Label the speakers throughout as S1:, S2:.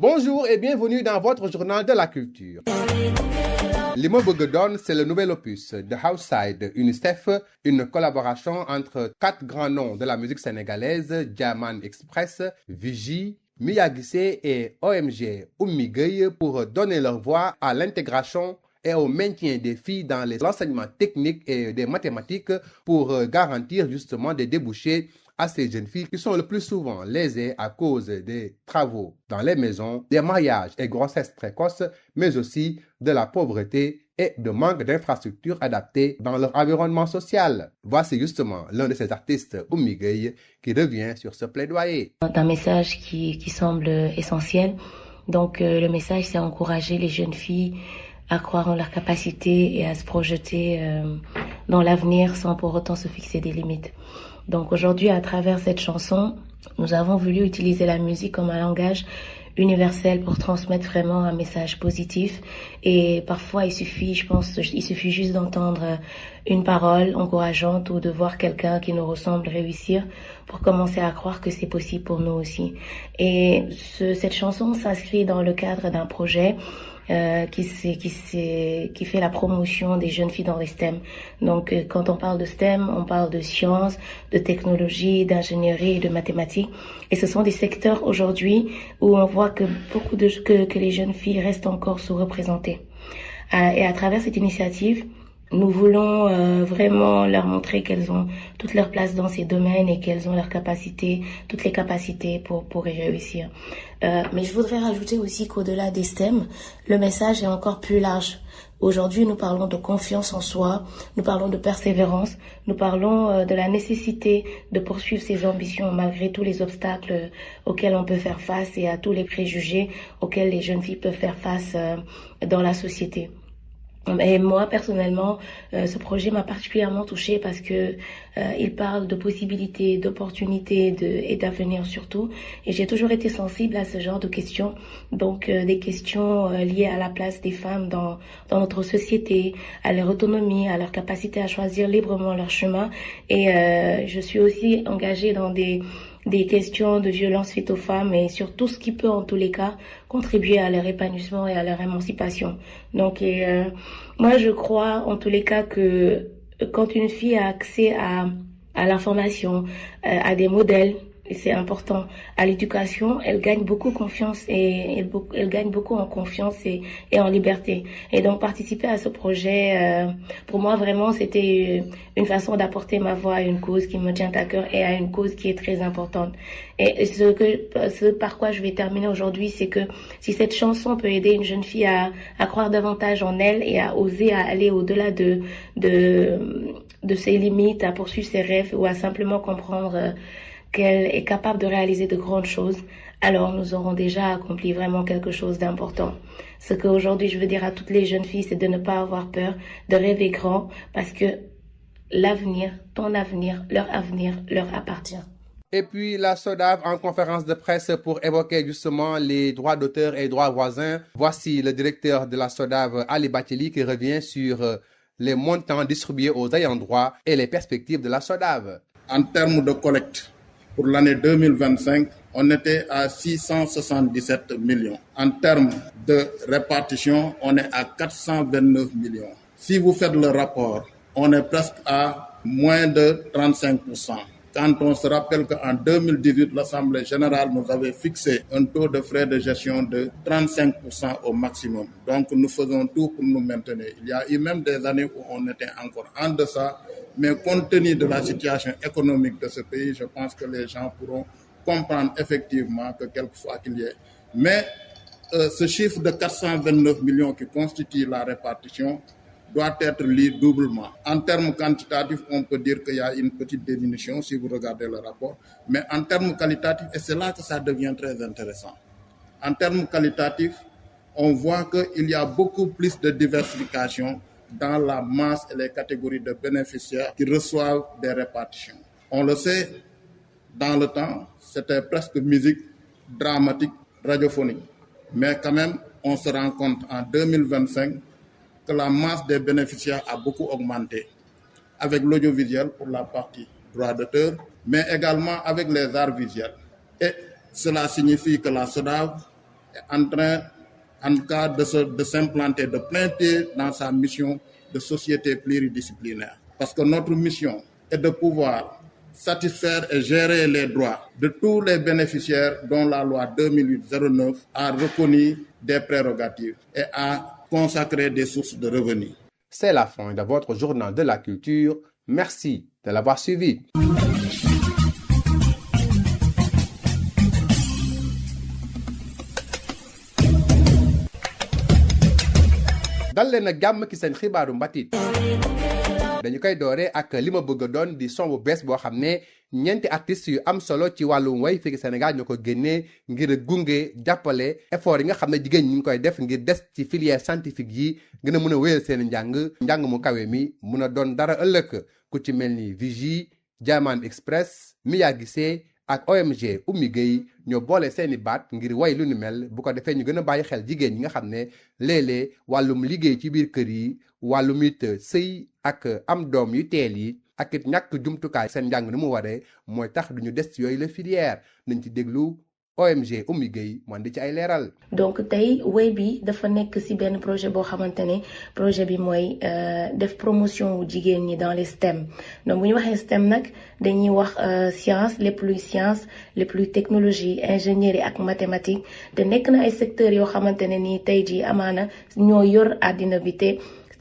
S1: Bonjour et bienvenue dans votre journal de la culture. Limobogedon, c'est le nouvel opus de Houseside Unistef, une collaboration entre 4 grands noms de la musique sénégalaise, Diamant Express, Vigie, Miyagissé et OMG Oumigay, pour donner leur voix à l'intégration et au maintien des filles dans les enseignements techniques et des mathématiques pour garantir justement des débouchés à ces jeunes filles qui sont le plus souvent lésées à cause des travaux dans les maisons, des mariages et grossesses précoces, mais aussi de la pauvreté et de manque d'infrastructures adaptées dans leur environnement social. Voici justement l'un de ces artistes, Oumigay, qui revient sur ce plaidoyer.
S2: Un message qui semble essentiel. Donc le message, c'est encourager les jeunes filles à croire en leurs capacités et à se projeter dans l'avenir sans pour autant se fixer des limites. Donc aujourd'hui, à travers cette chanson, nous avons voulu utiliser la musique comme un langage universel pour transmettre vraiment un message positif. Et parfois, il suffit juste d'entendre une parole encourageante ou de voir quelqu'un qui nous ressemble réussir pour commencer à croire que c'est possible pour nous aussi. Et cette chanson s'inscrit dans le cadre d'un projet qui fait la promotion des jeunes filles dans les STEM. Donc, quand on parle de STEM, on parle de sciences, de technologie, d'ingénierie et de mathématiques. Et ce sont des secteurs aujourd'hui où on voit que que les jeunes filles restent encore sous-représentées. Et à travers cette initiative, nous voulons vraiment leur montrer qu'elles ont toute leur place dans ces domaines et qu'elles ont toutes les capacités pour y réussir. Mais je voudrais rajouter aussi qu'au-delà des STEM, le message est encore plus large. Aujourd'hui, nous parlons de confiance en soi, nous parlons de persévérance, nous parlons de la nécessité de poursuivre ses ambitions malgré tous les obstacles auxquels on peut faire face et à tous les préjugés auxquels les jeunes filles peuvent faire face dans la société. Et moi, personnellement, ce projet m'a particulièrement touchée parce que il parle de possibilités, d'opportunités et d'avenir surtout. Et j'ai toujours été sensible à ce genre de questions. Donc, des questions liées à la place des femmes dans notre société, à leur autonomie, à leur capacité à choisir librement leur chemin. Et je suis aussi engagée dans des questions de violence faites aux femmes et sur tout ce qui peut en tous les cas contribuer à leur épanouissement et à leur émancipation. Donc moi je crois en tous les cas que quand une fille a accès à l'information, à des modèles, et c'est important, à l'éducation, elle gagne beaucoup confiance et elle gagne beaucoup en confiance et en liberté. Et donc participer à ce projet, pour moi vraiment c'était une façon d'apporter ma voix à une cause qui me tient à cœur et à une cause qui est très importante. Et ce par quoi je vais terminer aujourd'hui, c'est que si cette chanson peut aider une jeune fille à croire davantage en elle et à oser à aller au-delà de ses limites, à poursuivre ses rêves ou à simplement comprendre qu'elle est capable de réaliser de grandes choses, alors nous aurons déjà accompli vraiment quelque chose d'important. Ce qu'aujourd'hui je veux dire à toutes les jeunes filles, c'est de ne pas avoir peur, de rêver grand, parce que l'avenir, ton avenir, leur appartient.
S1: Et puis la SODAV en conférence de presse pour évoquer justement les droits d'auteur et droits voisins. Voici le directeur de la SODAV, Ali Batili, qui revient sur les montants distribués aux ayants droit et les perspectives de la SODAV.
S3: En termes de collecte, pour l'année 2025, on était à 677 millions. En termes de répartition, on est à 429 millions. Si vous faites le rapport, on est presque à moins de 35%. Quand on se rappelle qu'en 2018, l'Assemblée générale nous avait fixé un taux de frais de gestion de 35% au maximum. Donc nous faisons tout pour nous maintenir. Il y a eu même des années où on était encore en deçà, mais compte tenu de la situation économique de ce pays, je pense que les gens pourront comprendre effectivement que quelquefois qu'il y ait. Mais ce chiffre de 429 millions qui constitue la répartition doit être lu doublement. En termes quantitatifs, on peut dire qu'il y a une petite diminution si vous regardez le rapport, mais en termes qualitatifs, et c'est là que ça devient très intéressant. En termes qualitatifs, on voit qu'il y a beaucoup plus de diversification dans la masse et les catégories de bénéficiaires qui reçoivent des répartitions. On le sait, dans le temps, c'était presque musique dramatique, radiophonique. Mais quand même, on se rend compte en 2025 que la masse des bénéficiaires a beaucoup augmenté avec l'audiovisuel pour la partie droit d'auteur, mais également avec les arts visuels. Et cela signifie que la SODAV est en train, en cas de s'implanter de plein pied dans sa mission de société pluridisciplinaire. Parce que notre mission est de pouvoir satisfaire et gérer les droits de tous les bénéficiaires dont la loi 2008-09 a reconnu des prérogatives et a consacré des sources de revenus.
S1: C'est la fin de votre journal de la culture. Merci de l'avoir suivi. dal leen ak jàmm ci seen xibaaru mbatit dañu koy doore ak li ma bëgg a doon di son bu bees boo xam ne ñeenti artistes yu am solo ci wàllum way fii Sénégal ñoo ko génnee ngir gunge jàppale effort yi nga xam ne jigéen ñi ngi koy def ngir des ci filière scientifique yi gën a mën a wéyal seen njàng mu kawe mi mun a doon dara ëllëg ku ci mel ni Vigie Diamane Express Mia Guissé ak OMG Oumy Gueye ñoo boole seeni baat ngir way lu ni mel bu ko defee ñu gën a bàyyi xel jigéen ñi nga xam ne léeg-léeg wàllum liggéey ci biir kër yi wàllum it sëy ak am doom yu teel yi ak it ñàkk jumtukaay seen njàng ni mu waree mooy tax duñu des ci yooyu la filière nañ ci déglu OMG Oumy Gueye mu andi ci ay leeral.
S2: donc tey way bi dafa nekk ci benn projet boo xamante ne projet bi mooy def promotion wu jigéen ñi dans les STEM donc bu ñu waxee STEM nag dañuy wax science lépp luy technologie ingénierie ak mathématique te nekk na ay secteurs yoo xamante ne nii tey jii amaana ñoo yor àddina bi te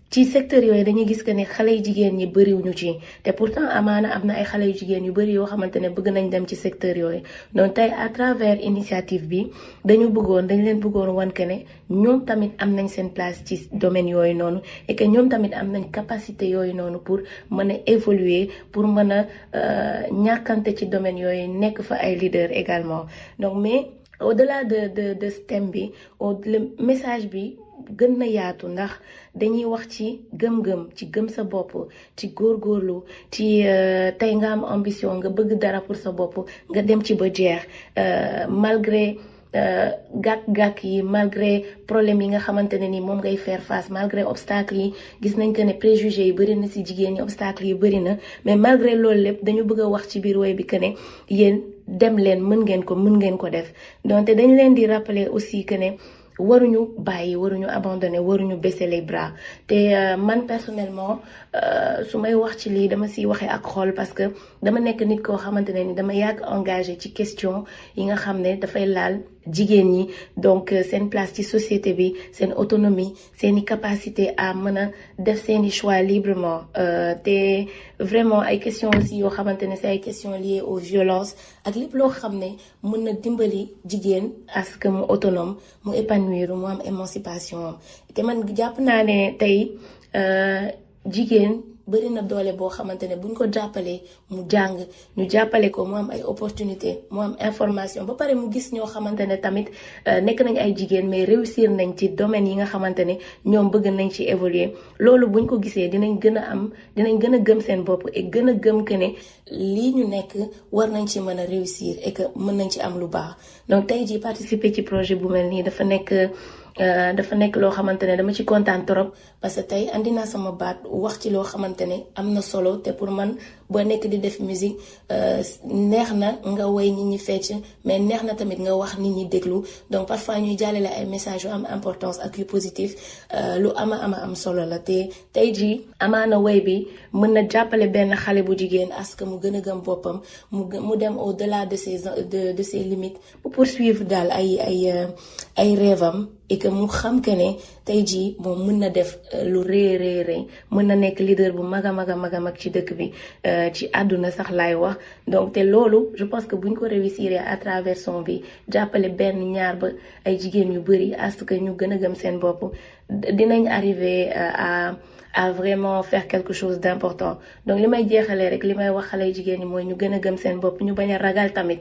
S2: ci secteur yooyu dañuy gis que ne xale yu jigéen ñi bëriwuñu ci te pourtant amaana am na ay xale yu jigéen yu bëri yoo xamante ne bëgg nañ dem ci secteur yooyu donc tey à travers initiative bi dañ leen bëggoon wan que ne ñoom tamit am nañ seen place ci domaine yooyu noonu et que ñoom tamit am nañ capacité yooyu noonu pour mën a évoluer pour mën a ñàkkante ci domaine yooyu nekk fa ay leader également donc mais au-delà de STEM bi le message bi gën na yaatu ndax dañuy wax ci gëm-gëm ci gëm sa bopp ci góorgóorlu ci tey nga am ambition nga bëgg dara pour sa bopp nga dem ci ba jeex malgré gàkk-gàkk yi malgré problème yi nga xamante ne ni moom ngay faire face malgré obstacle yi gis nañ que ne préjugés yi bëri na ci jigéen ñi obstacle yi bëri na mais malgré loolu lépp dañu bëgg a wax ci biir woy bi que ne yéen dem leen mën ngeen ko def donte dañ leen di rappeler aussi que ne waruñu bàyyi waruñu abandonner waruñu baisser les bras te man personnellement su may wax ci lii dama siy waxee ak xol parce que dama nekk nit koo xamante ne ni dama yàgg engagé ci question yi nga xam ne dafay laal jigéen ñi donc seen place ci société bi seen autonomie seeni capacité à mën a def seeni choix librement te vraiment ay questions aussi yoo xamante ne c'est ay questions liées aux violences ak lépp loo xam ne mën na dimbali jigéen à ce que mu autonome mu épanouir mu am émancipation te man jàpp naa ne tey jigéen bëri na doole boo xamante ne buñ ko jàppalee mu jàng ñu jàppale ko mu am ay opportunité mu am information ba pare mu gis ñoo xamante ne tamit nekk nañ ay jigéen mais réussir nañ ci domaine yi nga xamante ne ñoom bëgg nañ ci évoluer loolu buñ ko gisee dinañ gën a gëm seen bopp et gën a gëm que ne lii ñu nekk war nañ ci mën a réussir et que mën nañ ci am lu baax donc tey jii participer ci projet bu mel nii dafa nekk loo xamante ne dama ci kontaan trop parce que tey andi naa sama baat wax ci loo xamante ne am na solo te pour man boo nekk di def musique neex na nga woy nit ñi fecc mais neex na tamit nga wax nit ñi déglu donc parfois ñuy jàllale ay messages yu am importance ak yu positif lu am solo la te tey jii amaana woy bi mën na jàppale benn xale bu jigéen à ce que mu gën a gëm boppam mu dem au-delà de ses limites pour poursuivre daal ay rêvam et que mu xam que ne tey jii moom mën na def lu rëy mën na nekk leader bu mag a mag ci dëkk bi ci àdduna sax laay wax donc te loolu je pense que buñ ko réussir à travers son bi jàppale benn ñaar ba ay jigéen yu bëri à ce que ñu gën a gëm seen bopp dinañ arriver à vraiment faire quelque chose d'important donc li may jeexalee rek li may wax xale jigéen ñi mooy ñu gën a gëm seen bopp ñu bañ a ragal tamit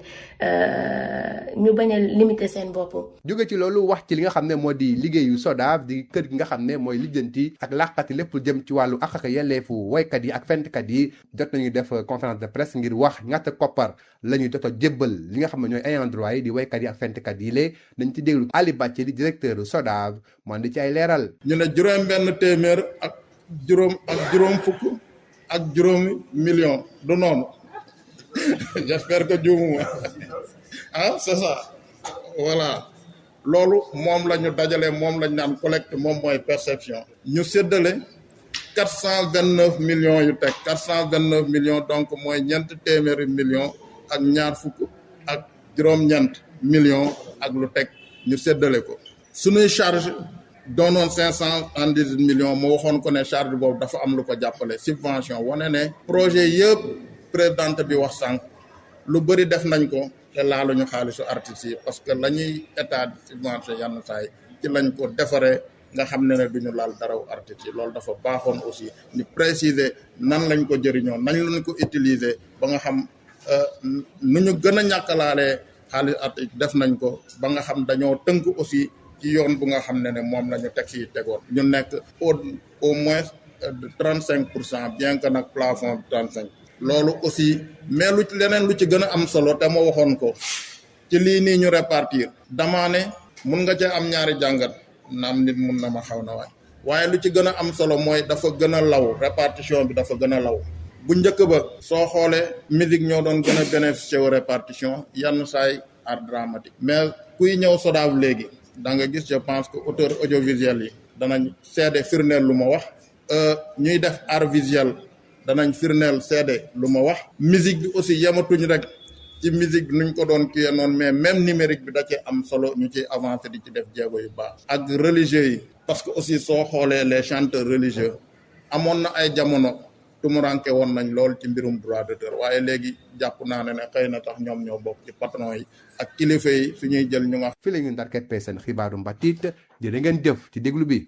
S2: ñu bañ a limiter seen bopp.
S1: jóge ci loolu wax ci li nga xam ne moo di liggéeyu SODAV di kër gi nga xam ne mooy lijjanti ak làqati lépp jëm ci wàllu àq ak yelleefu woykat yi ak fentkat yi jot nañu def conférence de presse ngir wax ñaata koppar la ñuy jot a jébbal li nga xam ne ñooy ayants droit yi di woykat yi ak fentkat yi lée dañ ci déglu Ali Bathily directeur SODAV moo di ci ay leeral.
S3: ñu ne juróom-benn téeméer ak juróom fukk ak juróomi million du noonu j'espère que juumuma c'est ça voilà loolu moom la ñu dajale moom la ñu naan collecte moom mooy perception ñu séddale 429 millions yu teg 429 millions donc mooy ñeent téeméeri millions ak ñaar fukk ak juróom-ñeent millions ak lu teg ñu séddale ko suñuy charge doonoon 578 millions moo waxoon ko ne charge boobu dafa am lu ko jàppale subvention wane ne projet yëpp présidente bi wax sànq lu bëri def nañ ko te laaluñu xaalisu artistes yi parce que la ñuy état de subvention yenn saa yi ci lañ ko defaree nga xam ne duñu laal daraw artistes yi loolu dafa baaxoon aussi ñu préciser nan lañ ko jëriñoo nañ lañ ko utiliser ba nga xam nu ñu gën a ñàkkalaalee xaalis artistes def nañ ko ba nga xam dañoo tënk aussi ci yoon bu nga xam ne moom la ñu teg fii tegoon ñu nekk au moins de 35% bien que nag plafond 35 loolu aussi mais lu leneen lu ci gën a am solo te ma waxoon ko ci lii nii ñu répartir damaa ne mun nga cee am ñaari jàngat naam nit mun na ma xaw na waaye lu ci gën a am solo mooy dafa gën a law répartition bi dafa gën a law bu njëkk ba soo xoolee musique ñoo doon gën a bénéficier wu répartition yenn saay art dramatique mais kuy ñëw SODAV léegi da nga gis je pense que auteur audiovisuel yi danañ seede firndeel lu ma wax ñuy def art visuel danañ firndeel seede lu ma wax musique bi aussi yematuñ rek ci musique nuñ ko doon kiyee noonu mais même numérique bi da cee am solo ñu ciy avancé di ci def jéego yu baax ak religieux yi parce que aussi soo xoolee les chanteurs religieux amoon na ay jamono tumuranke woon nañ lool ci mbirum droit d'auteur waaye léegi jàpp naa ne xëy na tax ñoom ñoo bokk ci patron yi ak kilifa yi su ñuy jël ñu nga
S1: fii la ñu ndar keppee seen xibaaru mbatit jërë ngeen jëf ci déglu bi